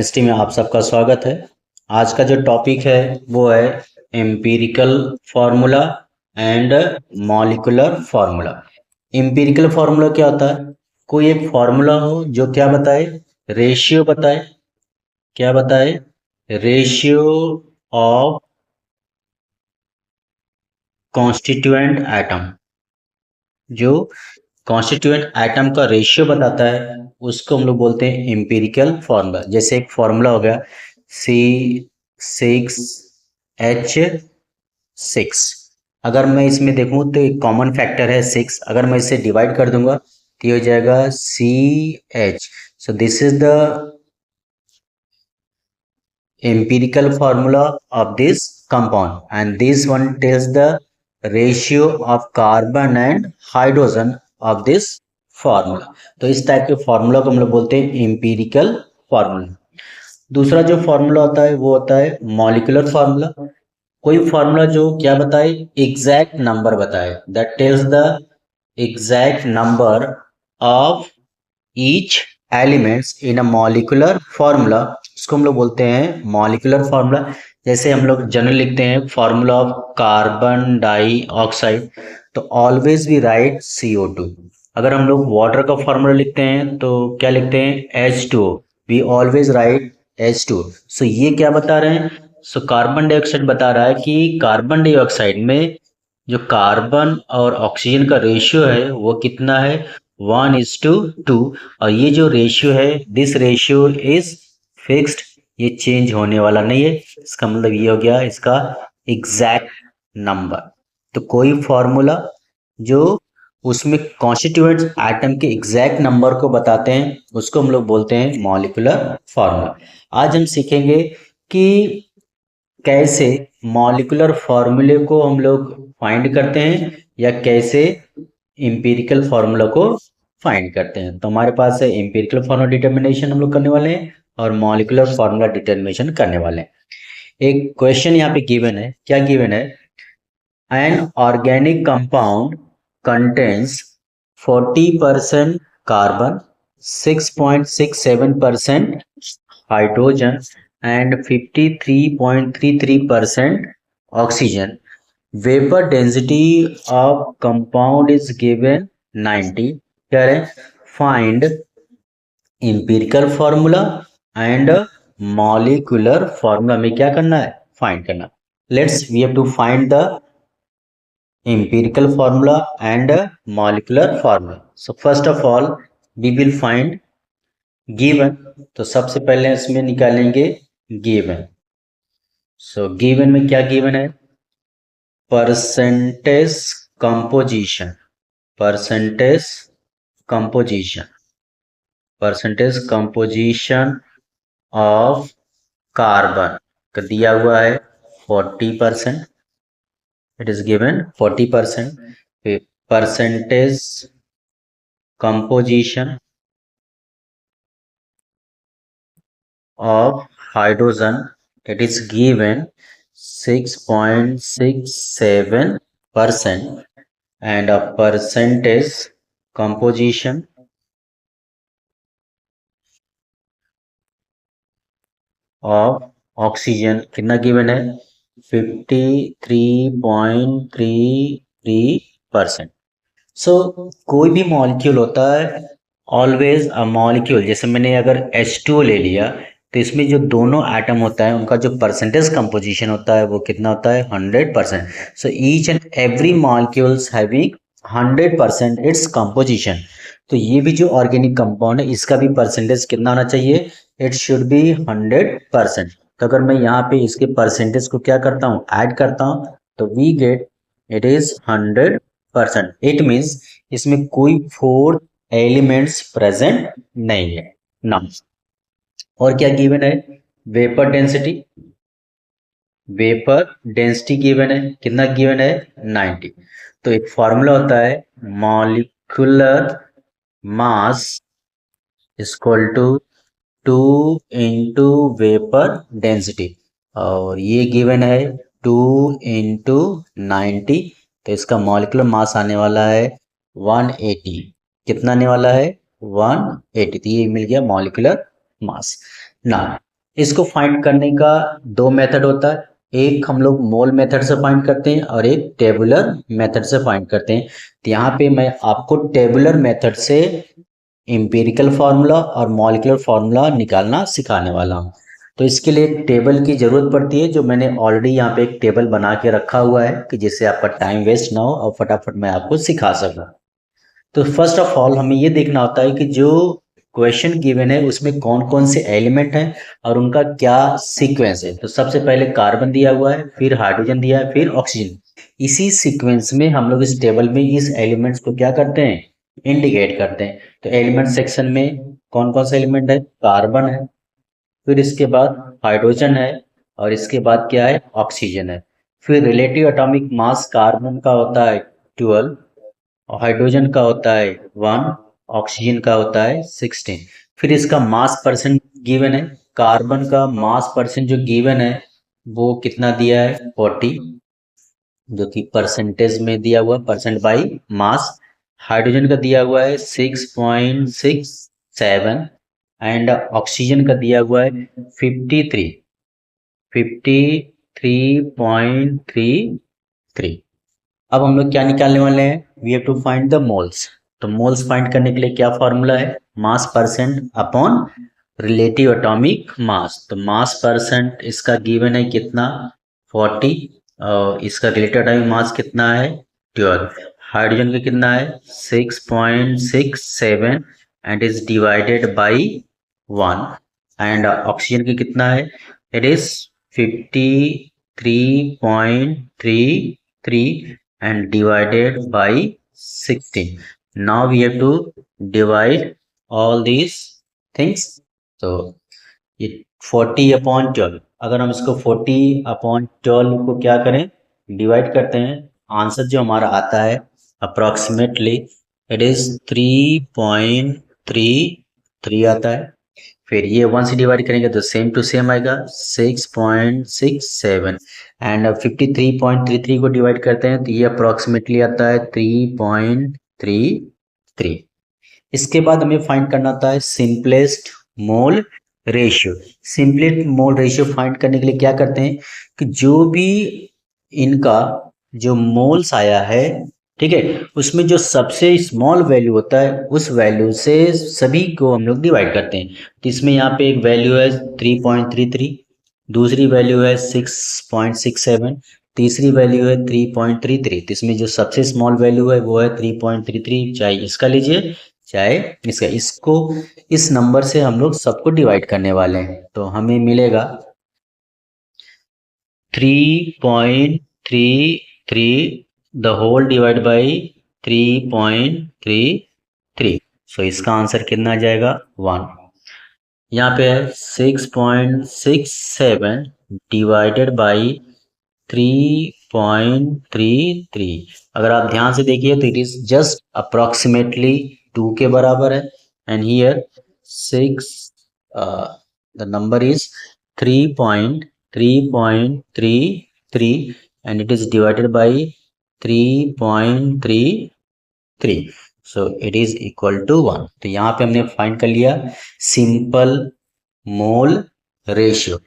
History में आप सबका स्वागत है। आज का जो टॉपिक है वो है empirical formula and molecular formula. Empirical formula क्या होता है? कोई एक फार्मूला हो जो क्या बताए, रेशियो बताए। क्या बताए? Ratio of constituent atom. जो कॉन्स्टिट्यूएंट एटम का रेशियो बताता है उसको हम लोग बोलते हैं एम्पिरिकल फार्मूला। जैसे एक फार्मूला हो गया C6H6। अगर मैं इसमें देखूं तो एक कॉमन फैक्टर है 6। अगर मैं इसे डिवाइड कर दूंगा तो ये हो जाएगा CH। So this is the empirical formula of this compound, and this one tells the ratio of carbon and hydrogen of this formula। तो इस टाइप के फार्मूला को हम लोग बोलते हैं empirical फार्मूला। दूसरा जो फार्मूला होता है वो होता है मॉलिक्यूलर फार्मूला। कोई फार्मूला जो क्या बताए, एग्जैक्ट नंबर बताए, that tells the exact number of each elements in a molecular formula, उसको हम लोग बोलते हैं मॉलिक्यूलर फार्मूला। जैसे हम लोग जनरल लिखते हैं फार्मूला ऑफ कार्बन डाइऑक्साइड, तो ऑलवेज वी राइट CO2। अगर हम लोग वाटर का फार्मूला लिखते हैं तो क्या लिखते हैं H2O, we always right H2O। सो ये क्या बता रहे हैं? सो कार्बन डाइऑक्साइड बता रहा है कि कार्बन डाइऑक्साइड में जो कार्बन और ऑक्सीजन का रेशियो है वो कितना है, 1:2। और ये जो रेशियो है, दिस रेशियो इज फिक्स्ड, ये चेंज होने वाला नहीं है। इसका मतलब ये हो गया इसका एग्जैक्ट नंबर। तो कोई फॉर्मूला जो उसमें कॉन्स्टिट्यूएंट्स एटम के एग्जैक्ट नंबर को बताते हैं उसको हम लोग बोलते हैं मॉलिक्यूलर फार्मूला। आज हम सीखेंगे कि कैसे मॉलिक्यूलर फार्मूले को हम लोग फाइंड करते हैं या कैसे एम्पिरिकल फार्मूला को फाइंड करते हैं। तो हमारे पास है एम्पिरिकल फार्मूला डिटर्मिनेशन हम लोग करने वाले हैं और मॉलिक्यूलर फार्मूला डिटर्मिनेशन करने वाले हैं। एक क्वेश्चन यहाँ पे गिवन है। क्या गिवन है? An organic compound contains 40% carbon, 6.67% hydrogen and 53.33% oxygen. Vapor density of compound is given 90। क्या है? Find empirical formula and molecular formula में क्या करना है? Find करना। Let's we have to find the empirical formula and molecular formula। So first of all we will find given। तो सबसे पहले इसमें निकालेंगे गिवन। सो गिवन में क्या गिवन है? Percentage composition, percentage composition, percentage composition of carbon का दिया हुआ है 40%। It is given 40%। Percentage composition of hydrogen, it is given 6.67%, and a percentage composition of oxygen कितना given है? 53.33%। सो कोई भी मॉलिक्यूल होता है, ऑलवेज अ मॉलिक्यूल। जैसे मैंने अगर H2O ले लिया तो इसमें जो दोनों एटम होता है उनका जो परसेंटेज कंपोजिशन होता है वो कितना होता है? 100%। So each and every molecules having 100% its composition. तो ये भी जो ऑर्गेनिक कंपाउंड है इसका भी परसेंटेज कितना होना चाहिए? It should be 100%। तो अगर मैं यहाँ पे इसके परसेंटेज को क्या करता हूँ, ऐड करता हूँ, तो we get it is 100%। It means इसमें कोई 4 एलिमेंट्स प्रेजेंट नहीं है ना। और क्या गिवन है? Vapour density, vapour density given है। कितना गिवन है? 90। तो एक फॉर्मूला होता है molecular mass equal to 2 into vapour density, और ये गिवन है 2 इंटू 90। तो इसका मॉलिक्यूलर मास आने वाला है 180। कितना आने वाला है? 180। तो ये मिल गया मॉलिक्यूलर मास। ना इसको फाइंड करने का दो मेथड होता है, एक हम लोग मोल मेथड से फाइंड करते हैं और एक टेबुलर मेथड से फाइंड करते हैं। तो यहाँ पे मैं आपको टेबुलर मेथड से एम्पिरिकल फार्मूला और मॉलिक्यूलर फार्मूला निकालना सिखाने वाला हूँ। तो इसके लिए एक टेबल की ज़रूरत पड़ती है, जो मैंने ऑलरेडी यहाँ पे एक टेबल बना के रखा हुआ है कि जिससे आपका टाइम वेस्ट ना हो और फटाफट मैं आपको सिखा सकूँ। तो फर्स्ट ऑफ ऑल हमें ये देखना होता है कि जो क्वेश्चन गिवन है उसमें कौन कौन से एलिमेंट हैं और उनका क्या सीक्वेंस है। तो सबसे पहले कार्बन दिया हुआ है, फिर हाइड्रोजन दिया है, फिर ऑक्सीजन। इसी सीक्वेंस में हम लोग इस टेबल में इस एलिमेंट्स को क्या करते हैं, इंडिकेट करते हैं। तो एलिमेंट सेक्शन में कौन कौन सा एलिमेंट है, कार्बन है, फिर इसके बाद हाइड्रोजन है, और इसके बाद क्या है, ऑक्सीजन है। फिर रिलेटिव एटॉमिक मास कार्बन का होता है 12, हाइड्रोजन का होता है 1, ऑक्सीजन का होता है 16। फिर इसका मास परसेंट गिवन है, कार्बन का मास परसेंट जो गिवन है वो कितना दिया है 40, जो कि परसेंटेज में दिया हुआ, परसेंट बाई मास। हाइड्रोजन का दिया हुआ है 6.67 एंड ऑक्सीजन का दिया हुआ है 53.33। अब हम लोग क्या निकालने वाले हैं, we have to find the moles. तो मोल्स फाइंड करने के लिए क्या फॉर्मूला है, mass percent upon relative atomic mass. तो मास परसेंट इसका गिवन है कितना 40, और इसका रिलेटिव एटॉमिक मास कितना है 12। हाइड्रोजन का कितना है 6.67 and is divided by 1। And oxygen का कितना है, it is 53.33 and divided by 16. Now we have to divide all these things. So ये 40/12, अगर हम इसको 40/12 को क्या करें, डिवाइड करते हैं, आंसर जो हमारा आता है अप्रॉक्सीमेटली इट इज 3.33 आता है। फिर ये 1 से डिवाइड करेंगे तो सेम टू सेम आएगा 6.67 एंड 53.33 को डिवाइड करते हैं तो ये अप्रॉक्सीमेटली आता है 3.33। इसके बाद हमें फाइंड करना होता है simplest mole ratio. Simplest mole ratio find करने के लिए क्या करते हैं कि जो भी इनका जो मोल्स आया है, ठीक है, उसमें जो सबसे स्मॉल वैल्यू होता है उस वैल्यू से सभी को हम लोग डिवाइड करते हैं। तो इसमें यहाँ पे एक वैल्यू है 3.33, दूसरी वैल्यू है 6.67, तीसरी वैल्यू है 3.33। तो इसमें जो सबसे स्मॉल वैल्यू है वो है 3.33, चाहे इसका लीजिए चाहे इसका। इसको इस नंबर से हम लोग सबको डिवाइड करने वाले हैं, तो हमें मिलेगा 3.33 द होल डिवाइड बाई 3.33। सो इसका आंसर कितना आ जाएगा 1। यहाँ पे है 6.67 डिवाइडेड बाई 3.33। अगर आप ध्यान से देखिए तो इट इज जस्ट अप्रॉक्सीमेटली 2 के बराबर है। And here 6 the number is 3.33 and it is divided by 3.33, so it is equal to 1। तो यहाँ पे हमने फाइंड कर लिया सिंपल मोल रेशियो।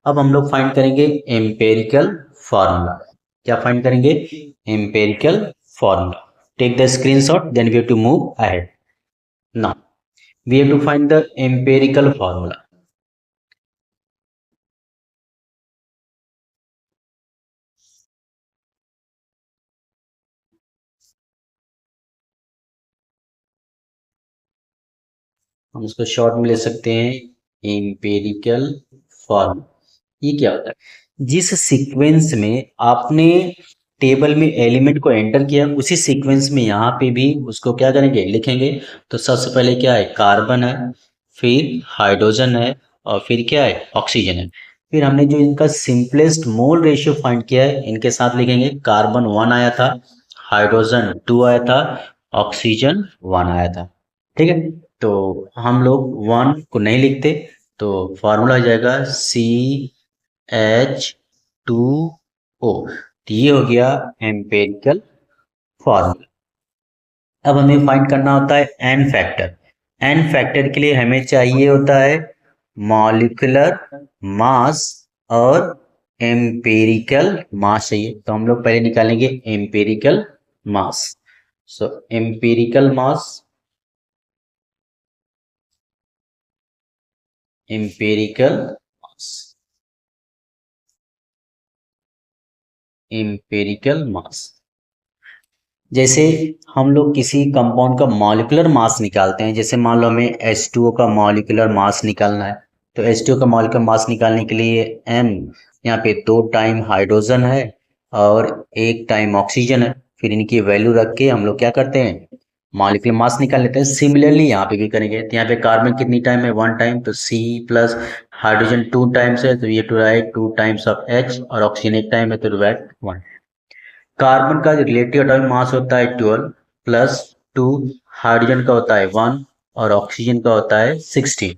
अब हम लोग फाइंड करेंगे एम्पेरिकल फार्मूला। क्या फाइंड करेंगे, empirical formula. Take the screenshot then we have to move ahead. Now we have to find the empirical formula. हम उसको शॉर्ट में ले सकते हैं एम्पेरिकल फॉर्म। ये क्या होता है, जिस सीक्वेंस में आपने टेबल में एलिमेंट को एंटर किया उसी सीक्वेंस में यहाँ पे भी उसको क्या करेंगे, लिखेंगे। तो सबसे पहले क्या है, कार्बन है, फिर हाइड्रोजन है, और फिर क्या है, ऑक्सीजन है। फिर हमने जो इनका सिंपलेस्ट मोल रेशियो फाइंड किया है इनके साथ लिखेंगे। कार्बन 1 आया था, हाइड्रोजन 2 आया था, ऑक्सीजन 1 आया था। ठीक है, तो हम लोग 1 को नहीं लिखते, तो फॉर्मूला हो जाएगा CH2O। तो ये हो गया एम्पेरिकल फॉर्मूला। अब हमें फाइंड करना होता है एन फैक्टर। एन फैक्टर के लिए हमें चाहिए होता है मॉलिक्यूलर मास और एम्पिरिकल मास चाहिए, तो हम लोग पहले निकालेंगे एम्पिरिकल मास। सो एम्पिरिकल मास, एम्पिरिकल मास, एम्पिरिकल मास। जैसे हम लोग किसी कंपाउंड का मॉलिक्यूलर मास निकालते हैं, जैसे मान लो हमें H2O का मॉलिक्यूलर मास निकालना है, तो H2O का मॉलिक्यूलर मास निकालने के लिए M, यहाँ पे 2 टाइम हाइड्रोजन है और 1 टाइम ऑक्सीजन है, फिर इनकी वैल्यू रख के हम लोग क्या करते हैं, मॉलिक्यूलर मास निकाल लेते हैं। सिमिलरली यहाँ पे भी करेंगे, तो यहाँ पे कार्बन कितनी टाइम है, 1 टाइम, तो C प्लस हाइड्रोजन 2 टाइम्स है, तो ये two write 2 times of H, और ऑक्सीजन 1 टाइम है, तो राइट 1। कार्बन का रिलेटिव एटॉमिक मास होता है 12 प्लस 2, हाइड्रोजन का होता है 1 और ऑक्सीजन का होता है 16।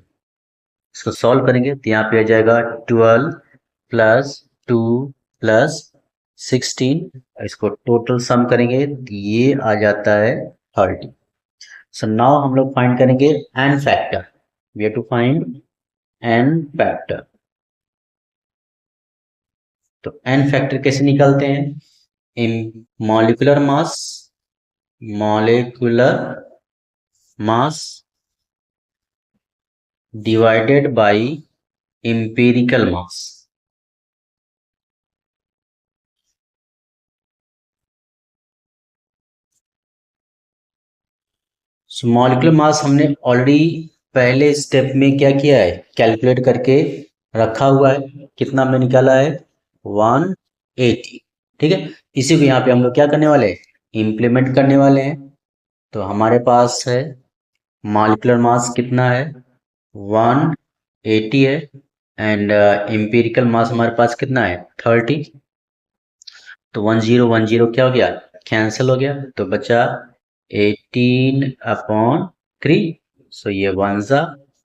इसको सॉल्व करेंगे तो यहाँ पे आ जाएगा 12 प्लस 2 प्लस 16, इसको टोटल सम करेंगे तो ये आ जाता है 30। सो नाउ हम लोग फाइंड करेंगे N factor. We have to find N factor. तो एन फैक्टर कैसे निकालते हैं, in molecular mass, molecular mass divided by empirical mass। So molecular mass हमने ऑलरेडी पहले स्टेप में क्या किया है, कैलकुलेट करके रखा हुआ है, कितना हमने निकाला है 180। ठीक है, इसी को यहाँ पे हम लोग क्या करने वाले हैं, इम्प्लीमेंट करने वाले हैं। तो हमारे पास है मॉलिक्यूलर मास कितना है 180 है, एंड एम्पिरिकल मास हमारे पास कितना है 30। तो 1010 क्या हो गया, कैंसिल हो गया, तो बचा 18/3। सो ये 1 जा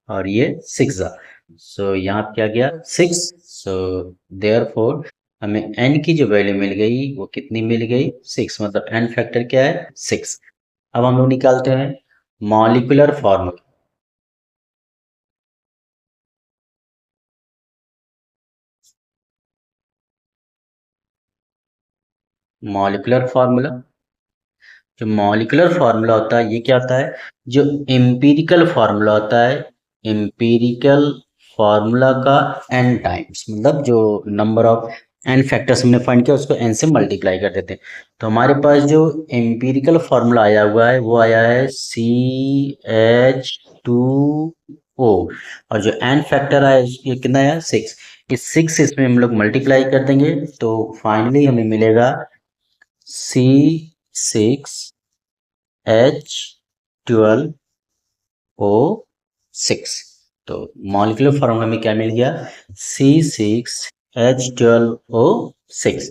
और ये 6 जा, सो यहाँ क्या गया 6। सो देयरफॉर हमें n की जो वैल्यू मिल गई वो कितनी मिल गई 6, मतलब n फैक्टर क्या है 6। अब हम लोग निकालते हैं मॉलिक्यूलर फॉर्मूला। मॉलिक्यूलर फार्मूला, जो मॉलिक्यूलर फार्मूला होता है ये क्या होता है, जो एम्पिरिकल फार्मूला होता है, एम्पिरिकल फार्मूला का n टाइम्स, मतलब जो नंबर ऑफ n फैक्टर्स हमने फाइंड किया उसको n से मल्टीप्लाई कर देते हैं। तो हमारे पास जो एम्पिरिकल फार्मूला आया हुआ है वो आया है CH2O, और जो n फैक्टर आया ये कितना आया 6। इस 6 से इसमें हम लोग मल्टीप्लाई कर देंगे तो फाइनली हमें मिलेगा C6H12O6। तो मॉलिक्यूलर फॉर्मूला में क्या मिल गया C6H12O6।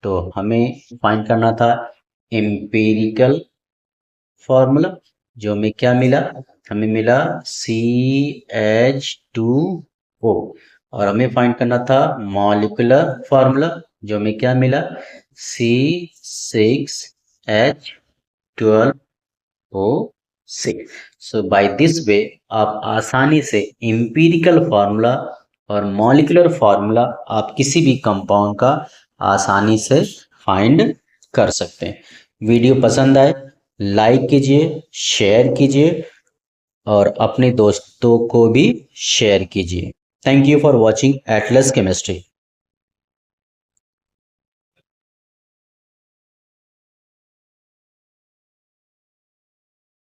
तो हमें फाइंड करना था एम्पिरिकल फॉर्मूला, जो हमें क्या मिला, हमें मिला CH2O, और हमें फाइंड करना था मॉलिक्यूलर फॉर्मूला, जो हमें क्या मिला C6H12O6। So by this way आप आसानी से एम्पिरिकल फार्मूला और मॉलिक्यूलर फार्मूला आप किसी भी कंपाउंड का आसानी से फाइंड कर सकते हैं। वीडियो पसंद आए लाइक कीजिए, शेयर कीजिए और अपने दोस्तों को भी शेयर कीजिए। Thank you for watching Atlas chemistry.